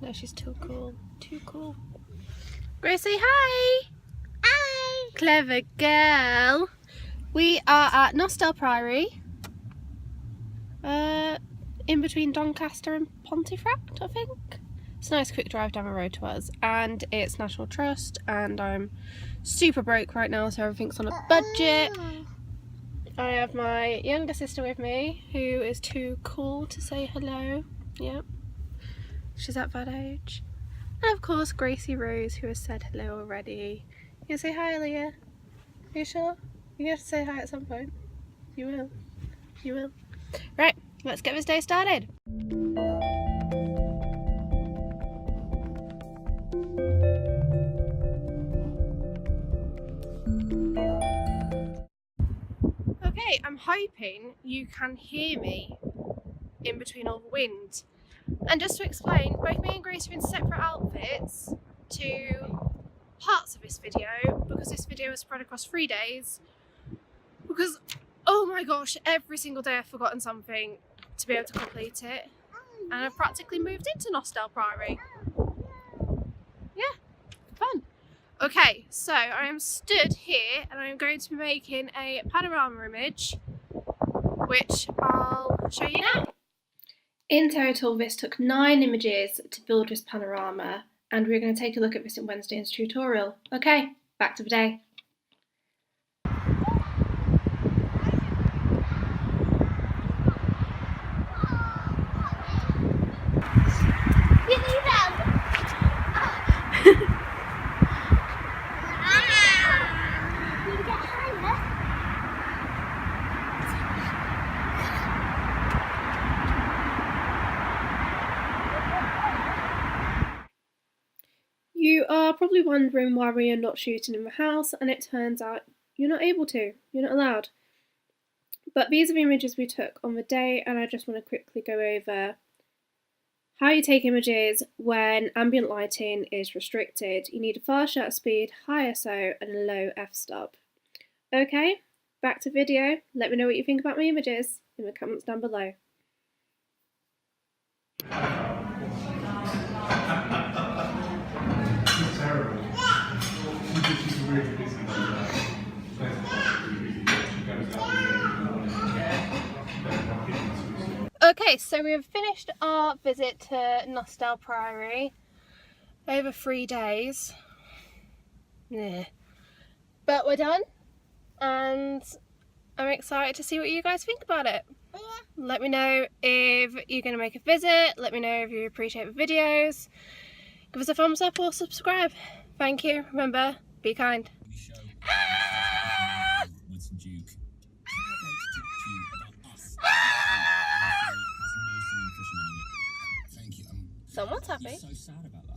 No, she's too cool. Too cool. Grace, say hi! Hi! Clever girl. We are at Nostell Priory. In between Doncaster and Pontefract, I think. It's a nice quick drive down the road to us. And it's National Trust, and I'm super broke right now, so everything's on a budget. I have my younger sister with me, who is too cool to say hello. Yep. She's at that age. And of course, Gracie Rose, who has said hello already. You gonna say hi, Leah? Are you sure? You're gonna have to say hi at some point. You will. You will. Right, let's get this day started. Okay, I'm hoping you can hear me in between all the wind. And just to explain, both me and Grace are in separate outfits to parts of this video, because this video is spread across 3 days, because oh my gosh, every single day I've forgotten something to be able to complete it, and I've practically moved into Nostell Priory. Yeah, fun. Okay, so I am stood here and I'm going to be making a panorama image, which I'll show you now. In total, this took 9 images to build this panorama, and we're going to take a look at this in Wednesday's tutorial. Okay, back to the day. You are probably wondering why we are not shooting in the house, and it turns out you're not able to, you're not allowed. But these are the images we took on the day, and I just want to quickly go over how you take images when ambient lighting is restricted. You need a fast shutter speed, high ISO, and a low f-stop. Okay, back to video. Let me know what you think about my images in the comments down below. Okay, so we have finished our visit to Nostell Priory over 3 days. Yeah. But we're done, and I'm excited to see what you guys think about it. Yeah. Let me know if you're going to make a visit, let me know if you appreciate the videos, give us a thumbs up or subscribe. Thank you. Remember, be kind. Someone's happy. So sad about that.